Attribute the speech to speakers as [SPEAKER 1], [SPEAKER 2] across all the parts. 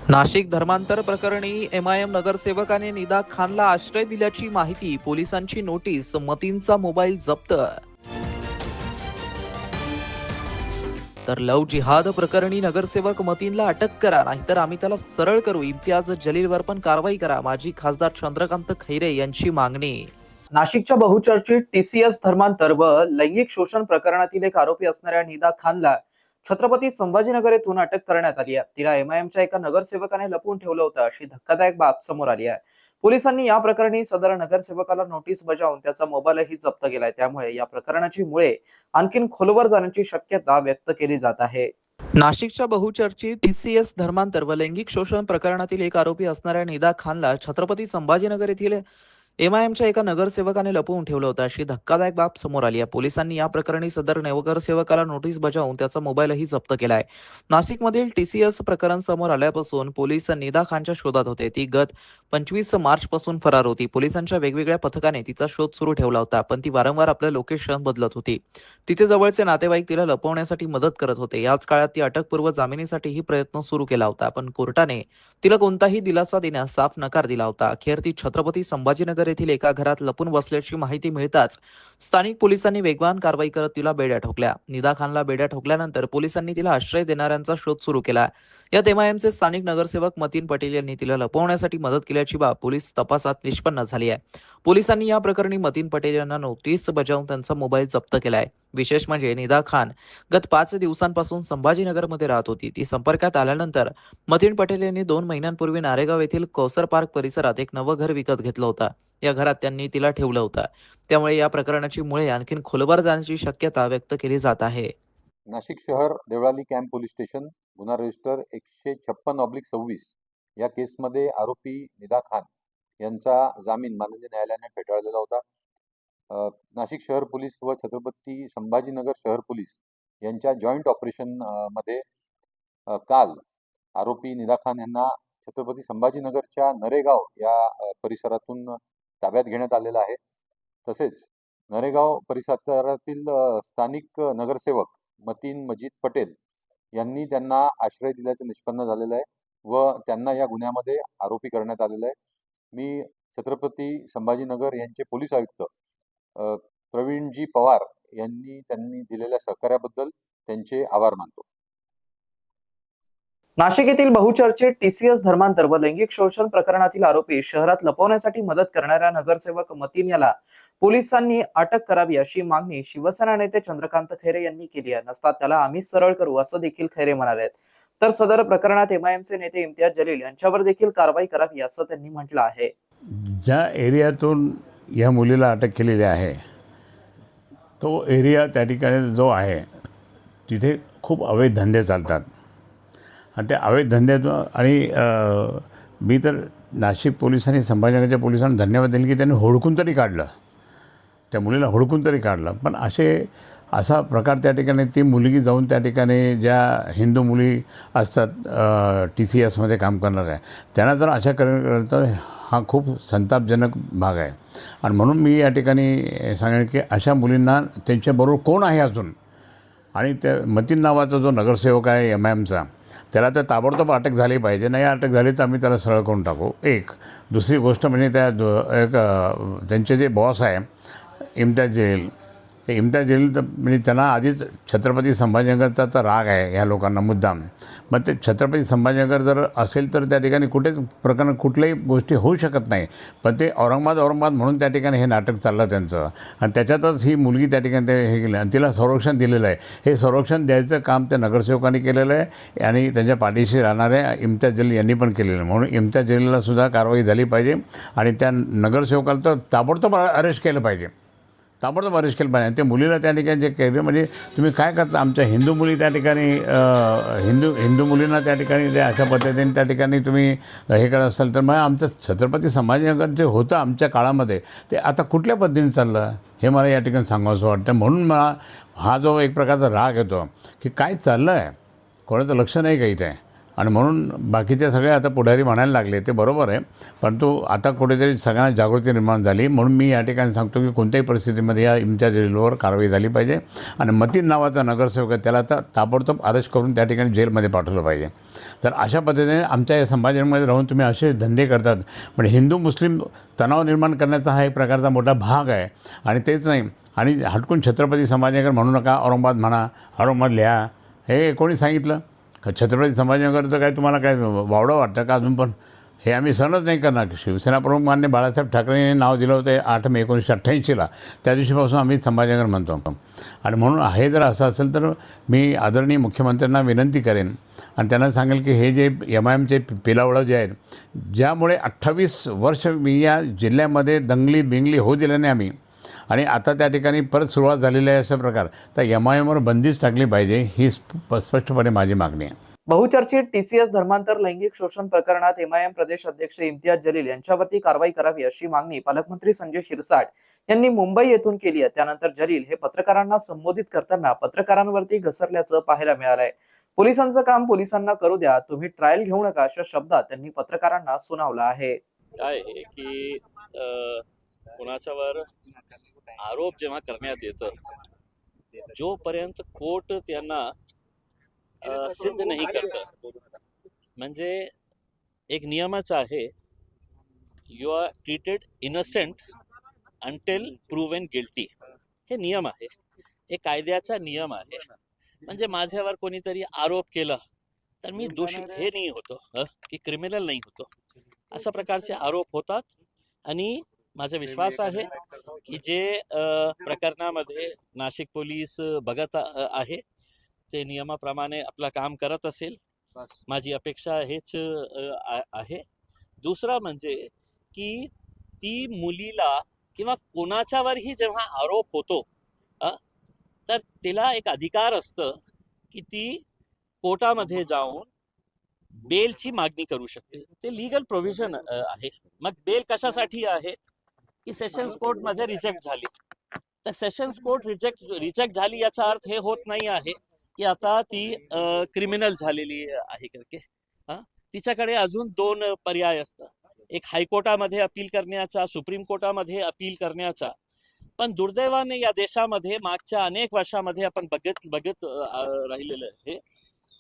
[SPEAKER 1] नाशिक धर्मांतर प्रकरणी एमआयएम नगरसेवकाने निदा खानला आश्रय दिल्याची माहिती, पोलिसांची नोटीस, मतीनचा मोबाईल जप्त. तर लव जिहाद प्रकरणी नगरसेवक मतीनला अटक करा, नाहीतर आम्ही त्याला सरळ करू. इम्तियाज जलीलवर पण कारवाई करा, माजी खासदार चंद्रकांत खैरे यांची मागणी. नाशिकच्या बहुचर्चित टीसीएस धर्मांतर व लैंगिक शोषण प्रकरणातील एक आरोपी असणाऱ्या निदा खानला छत्रपती संभाजीनगर येथून अटक करण्यात आली आहे. तिला एमआयएमच्या एका नगरसेवकाने लपवून ठेवलं होतं, अशी धक्कादायक बाब समोर आली आहे. पोलिसांनी या प्रकरणी सदर नगरसेवकाला नोटीस बजावून त्याचा मोबाईलही जप्त केलाय. त्यामुळे या प्रकरणाची मुळे आणखीन खोलवर जाण्याची शक्यता व्यक्त केली जात आहे. नाशिकच्या बहुचर्चित टीसीएस धर्मांतर व लैंगिक शोषण प्रकरणातील एक आरोपी असणाऱ्या निदा खानला छत्रपती संभाजीनगर येथील एमआयएमच्या एका नगरसेवकाने लपवून ठेवलं होतं, अशी धक्कादायक बाब समोर आली आहे. पोलिसांनी या प्रकरणी सदर नगरसेवकाला नोटीस बजावून त्याचा मोबाईलही जप्त केलाय. नाशिकमधील टीसीएस प्रकरण समोर आल्यापासून पोलीस निदा खानच्या शोधात होते. ती गत 25 मार्च पासून फरार होती. पोलिसांच्या वेगवेगळ्या पथकाने तिचा शोध सुरू ठेवला होता, पण ती वारंवार आपलं लोकेशन बदलत होती. तिचे जवळचे नातेवाईक तिला लपवण्यासाठी मदत करत होते. याच काळात ती अटकपूर्व जामिनीसाठीही प्रयत्न सुरू केला होता, पण कोर्टाने तिला कोणताही दिलासा देण्यास साफ नकार दिला होता. अखेर ती छत्रपती संभाजीनगर येथील एका घरात लपून बसल्याची माहिती मिळताच स्थानिक पोलिसांनी वेगवान कारवाई करत तिला बेड्या ठोकल्या. निदा खानला बेड्या ठोकल्यानंतर पोलिसांनी तिला आश्रय देणाऱ्यांचा शोध सुरू केला. यात एमआयएमचे स्थानिक नगरसेवक मतीन पटेल यांनी तिला लपवण्यासाठी मदत केल्याची बाब पोलीस तपासात निष्पन्न झाली आहे. पोलिसांनी या प्रकरणी मतीन पटेल यांना नोटीस बजावून त्यांचा मोबाईल जप्त केलाय. विशेष म्हणजे निदा खान गत 5 दिवसांपासून संभाजीनगरमध्ये राहत होती. ती संपर्कात आल्यानंतर मतीन पटेल यांनी 2 महिन्यांपूर्वी नारेगाव येथील कौसर पार्क परिसरात एक नवं घर विकत घेतलं होतं. या घरात त्यांनी तिला ठेवलं होतं. त्यामुळे या प्रकरणाची मुळे आणखीन खोलवर जाण्याची शक्यता व्यक्त केली जात आहे.
[SPEAKER 2] नाशिक शहर देवळाली कॅम्प पोलीस स्टेशन गुन्हा रजिस्टर 156/26 या केसमध्ये आरोपी निदा खान यांचा जामीन माननीय न्यायालयाने फेटाळलेला होता. नाशिक शहर पोलीस व छत्रपती संभाजीनगर शहर पोलीस यांच्या जॉईंट ऑपरेशन मध्ये काल आरोपी निदा खान यांना छत्रपती संभाजीनगरच्या नरेगाव या परिसरातून ताब्यात घेण्यात आलेला आहे. तसेच नरेगाव परिसरातील स्थानिक नगरसेवक मतीन मजीद पटेल यांनी त्यांना आश्रय दिल्याचं निष्पन्न झालेलं आहे व त्यांना या गुन्ह्यामध्ये आरोपी करण्यात आलेलं आहे. मी छत्रपती संभाजीनगर यांचे पोलीस आयुक्त प्रवीणजी पवार त्यांनी दिलेल्या सहकार्याबद्दल त्यांचे आभार मानतो.
[SPEAKER 1] नाशिक येथील बहुचर्चित टीसीएस धर्मांतर व लैंगिक शोषण प्रकरणातील आरोपी शहरात लपवण्यासाठी मदत करणाऱ्या नगरसेवक मतीन याला पोलिसांनी अटक करावी, अशी मागणी शिवसेना नेते चंद्रकांत खैरे यांनी केली आहे. नसता त्याला आम्ही सरळ करू, असं देखील खैरे म्हणाले. तर सदर प्रकरणात एमआयएमचे नेते इम्तियाज जलील यांच्यावर देखील कारवाई करावी, असं त्यांनी म्हटलं आहे.
[SPEAKER 3] ज्या एरियातून या मुलीला अटक केलेली आहे तो एरिया त्या ठिकाणी जो आहे तिथे खूप अवैध धंदे चालतात आणि त्या अवैध धंद्यातून आणि मी तर नाशिक पोलिसांनी संभाजीनगरच्या पोलिसांना धन्यवाद देईल की त्यांनी हुडकून तरी काढलं, त्या मुलीला हुडकून तरी काढलं. पण असा प्रकार त्या ठिकाणी ती मुलगी जाऊन त्या ठिकाणी ज्या हिंदू मुली असतात TCSमध्ये काम करणाऱ्या त्यांना जर अशा तर हा खूप संतापजनक भाग आहे. आणि म्हणून मी या ठिकाणी सांगेन की अशा मुलींना त्यांच्याबरोबर कोण आहे अजून, आणि त्या मतीन नावाचा जो नगरसेवक आहे एमआयएमचा त्याला तर ताबडतोब अटक झाली पाहिजे. नाही अटक झाली तर आम्ही त्याला सरळ करून टाकू. एक दुसरी गोष्ट म्हणजे त्यांचे जे बॉस आहे इम्तियाज जलील, ते इम्तियाज जलील तर म्हणजे त्यांना आधीच छत्रपती संभाजीनगरचा तर राग आहे ह्या लोकांना मुद्दाम. मग ते छत्रपती संभाजीनगर जर असेल तर त्या ठिकाणी कुठेच प्रकरण कुठल्याही गोष्टी होऊ शकत नाही. पण ते औरंगाबाद म्हणून त्या ठिकाणी हे नाटक चाललं त्यांचं, आणि त्याच्यातच ही मुलगी त्या ठिकाणी ते हे केलं आणि तिला संरक्षण दिलेलं आहे. हे संरक्षण द्यायचं काम त्या नगरसेवकांनी केलेलं आहे आणि त्यांच्या पाठीशी राहणाऱ्या इम्तियाज जलील यांनी पण केलेलं आहे. म्हणून इम्तियाज जलीललासुद्धा कारवाई झाली पाहिजे आणि त्या नगरसेवकाला तर ताबडतोब अरेस्ट केलं पाहिजे, ताबडतोब अरेस्ट केलं पाहिजे. आणि त्या मुलीला त्या ठिकाणी जे केलं म्हणजे तुम्ही काय करता, आमच्या हिंदू मुली त्या ठिकाणी हिंदू मुलींना त्या ठिकाणी त्या अशा पद्धतीने त्या ठिकाणी तुम्ही हे करत असाल तर मग आमचं छत्रपती संभाजीनगर जे होतं आमच्या काळामध्ये ते आता कुठल्या पद्धतीने चाललं हे मला या ठिकाणी सांगावंसं वाटतं. म्हणून मला हा जो एक प्रकारचा राग येतो की काय चाललं आहे, कोणाचं लक्ष नाही का इथे. आणि म्हणून बाकीचे सगळे आता पुढारी म्हणायला लागले, ते बरोबर आहे, परंतु आता कुठेतरी सगळ्यांना जागृती निर्माण झाली. म्हणून मी या ठिकाणी सांगतो की कोणत्याही परिस्थितीमध्ये या इम्तियाज जलीलवर कारवाई झाली पाहिजे आणि मतीन नावाचा नगरसेवक आहे त्याला आता ताबडतोब अरेस्ट करून त्या ठिकाणी जेलमध्ये पाठवलं पाहिजे. तर अशा पद्धतीने आमच्या या समाजामध्ये राहून तुम्ही असे धंदे करतात, पण हिंदू मुस्लिम तणाव निर्माण करण्याचा हा एक प्रकारचा मोठा भाग आहे. आणि तेच नाही, आणि हटकून छत्रपती संभाजीनगर म्हणू नका, औरंगाबाद म्हणा, औरंगाबाद लिहा, हे कोणी सांगितलं? छत्रपती संभाजीनगरचं काय तुम्हाला काय वावडं वाटतं का अजून पण? हे आम्ही सहनच नाही करणार. शिवसेना प्रमुख मान्य बाळासाहेब ठाकरेंनी नाव दिलं होतं 8 मे 1988ला, त्या दिवशीपासून आम्ही संभाजीनगर म्हणतो. आणि म्हणून हे जर असं असेल तर मी आदरणीय मुख्यमंत्र्यांना विनंती करेन आणि त्यांना सांगेल की हे जे MIMचे पिलावळं जे आहेत, ज्यामुळे 28 वर्ष मी या जिल्ह्यामध्ये दंगली बिंगली होऊ दिल्या नाही आम्ही, आणि आता त्या ठिकाणी परत सुरुवात झालेली आहे अशा प्रकार, तर MIMवर बंदीच टाकली पाहिजे, ही स्पष्टपणे माझी मागणी आहे.
[SPEAKER 1] बहुचर्चित TCS धर्मांतर लैंगिक शोषण प्रकरणात MIM प्रदेश अध्यक्ष इम्तियाज जलील यांच्यावरती कारवाई करावी अशी मागणी पालकमंत्री संजय शिरसाट यांनी मुंबई येथून केली आहे. त्यानंतर जलील हे पत्रकारांना संबोधित करताना पत्रकारांवरती घसरल्याचं पाहायला मिळालंय. पोलिसांचं काम पोलिसांना करू द्या, तुम्ही ट्रायल घेऊ नका, अशा शब्दात त्यांनी पत्रकारांना सुनावलं आहे.
[SPEAKER 4] काय आहे की कुणाच्यावर आरोप जेव्हा करण्यात येतं, जोपर्यंत कोर्ट त्यांना सिद्ध नाही करतं, म्हणजे एक नियमच आहे, you are treated innocent until proven guilty. हे नियम आहे, हे कायद्याचा नियम आहे. म्हणजे माझ्यावर कोणीतरी आरोप केला तर मी दोषी हे नाही होतो, की क्रिमिनल नाही होतो. अशा प्रकारचे आरोप होतात. आणि माझा विश्वास आहे की जे प्रकरणामध्ये नाशिक पोलीस बघत आहे ते नियमाप्रमाणे आपलं काम करत असेल. माझी अपेक्षा हेच आहे. दुसरं म्हणजे की ती मुलीला किंवा कोणाच्यावरही जेव्हा आरोप होतो तर तिला एक अधिकार असतं की ती कोर्टामध्ये जाऊन बेलची मागणी करू शकते. ते लीगल प्रोव्हिजन आहे. मग बेल कशासाठी आहे की सेशन्स कोर्टमध्ये रिजेक्ट झाली, तर सेशन्स कोर्ट रिजेक्ट झाली याचा अर्थ हे होत नाही आहे की आता ती क्रिमिनल झालेली आहे करके. तिच्याकडे अजून 2 पर्याय असतात, एक हायकोर्टामध्ये अपील करण्याचा, सुप्रीम कोर्टामध्ये अपील करण्याचा. पण दुर्दैवाने या देशामध्ये मागच्या अनेक वर्षामध्ये आपण बघत राहिलेलं आहे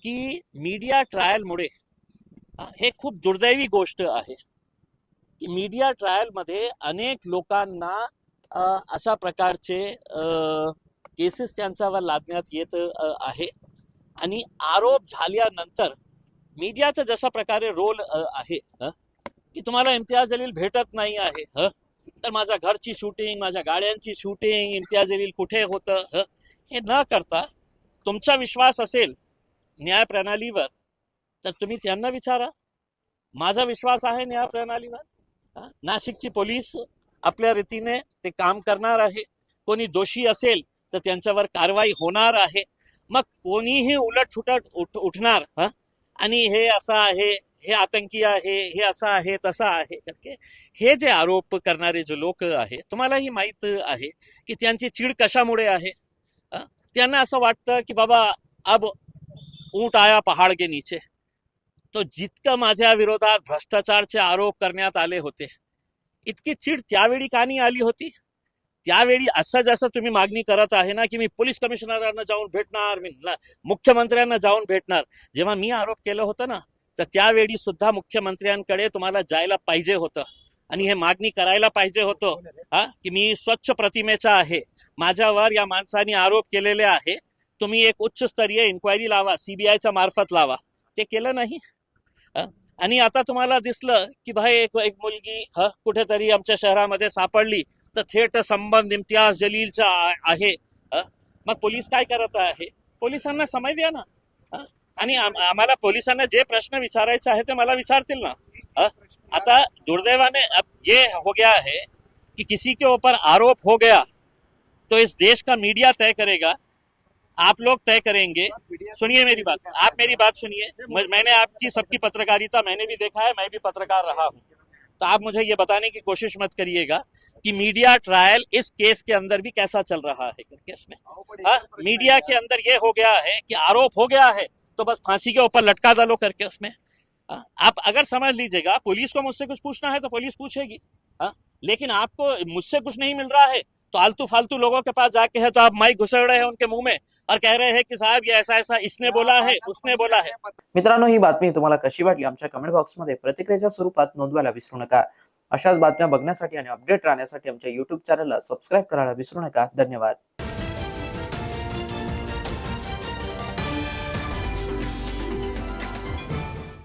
[SPEAKER 4] की मीडिया ट्रायलमुळे, हे खूप दुर्दैवी गोष्ट आहे की मीडिया ट्रायलमध्ये अनेक लोकांना अशा प्रकारचे केसेस त्यांच्यावर लादण्यात येत आहे. आणि आरोप झाल्यानंतर मीडियाचा जसा प्रकारे रोल आहे की तुम्हाला इम्तियाज जलील भेटत नाही आहे, तर माझ्या घरची शूटिंग, माझ्या गाड्यांची शूटिंग, इम्तियाज जलील कुठे होतं, हे न करता तुमचा विश्वास असेल न्याय प्रणालीवर तर तुम्ही त्यांना विचारा. माझा विश्वास आहे न्याय प्रणालीवर. नाशिकची पोलीस आपल्या रीतीने ते काम करणार आहे. कोणी दोषी असेल तर त्यांच्यावर कारवाई होणार आहे. मग कोणीही उलटसुलट उठणार आणि हे असं आहे, हे आतंकी आहे, हे असं आहे, तसं आहे करके, हे जे आरोप करणारे जे लोक आहे, तुम्हालाही माहीत आहे की त्यांची चीड कशामुळे आहे. त्यांना असं वाटतं की बाबा अब ऊंट आया पहाड के नीचे. तो जितकं माझ्या विरोधात भ्रष्टाचारचे आरोप करण्यात आले होते, इतकी चीड त्यावेळी का नाही आली होती? त्यावेळी असं जसं तुम्ही मागणी करत आहे ना की मी पोलीस कमिशनरांना जाऊन भेटणार, मी मुख्यमंत्र्यांना जाऊन भेटणार. जेव्हा मी आरोप केलं होतं ना, तर त्यावेळी सुद्धा मुख्यमंत्र्यांकडे तुम्हाला जायला पाहिजे होतं आणि हे मागणी करायला पाहिजे होतं की मी स्वच्छ प्रतिमेचा आहे, माझ्यावर या माणसाने आरोप केलेले आहे, तुम्ही एक उच्चस्तरीय इन्क्वायरी लावा, CBIच्या मार्फत लावा. ते केलं नाही. आणि आता तुम्हाला दिसलं की भाई एक मुलगी कुठेतरी आमच्या शहरामध्ये सापडली, तर थेट संबंध इम्तियाज जलीलचा आहे. मग पोलीस काय करत आहे? पोलिसांना समय द्या ना. आणि आम्हाला पोलिसांना जे प्रश्न विचारायचे आहे ते मला विचारतील ना. आता दुर्दैवाने अब ये हो गया है कि किसी के ऊपर आरोप हो गया तो इस देश का मीडिया तय करेगा, आप लोग तय करेंगे. सुनिए मेरी बात, आप मेरी बात सुनिए. मैंने आपकी सबकी पत्रकारिता मैंने भी देखा है, मैं भी पत्रकार रहा हूँ. तो आप मुझे ये बताने की कोशिश मत करिएगा कि मीडिया ट्रायल इस केस के अंदर भी कैसा चल रहा है करके. इसमें मीडिया के अंदर ये हो गया है कि आरोप हो गया है तो बस फांसी के ऊपर लटका डालो करके उसमें। आप अगर समझ लीजिएगा, पुलिस को मुझसे कुछ पूछना है तो पुलिस पूछेगी, लेकिन आपको मुझसे कुछ नहीं मिल रहा है तो आलतू फालतू लोगों के पास जाके है तो आप माइक घुसड़ रहे हैं उनके मुंह में और कह रहे हैं की साहेब ये ऐसा ऐसा इसने बोला है उसने बोला है।
[SPEAKER 1] मित्रांनो, ही बातमी तुम्हाला कशी वाटली आमच्या कमेंट बॉक्समध्ये प्रतिक्रियेच्या स्वरूपात नोंदवायला विसरू नका. अशाच बातम्या बघण्यासाठी आणि अपडेट राहण्यासाठी आमच्या YouTube चॅनलला सबस्क्राईब करायला विसरू नका. धन्यवाद.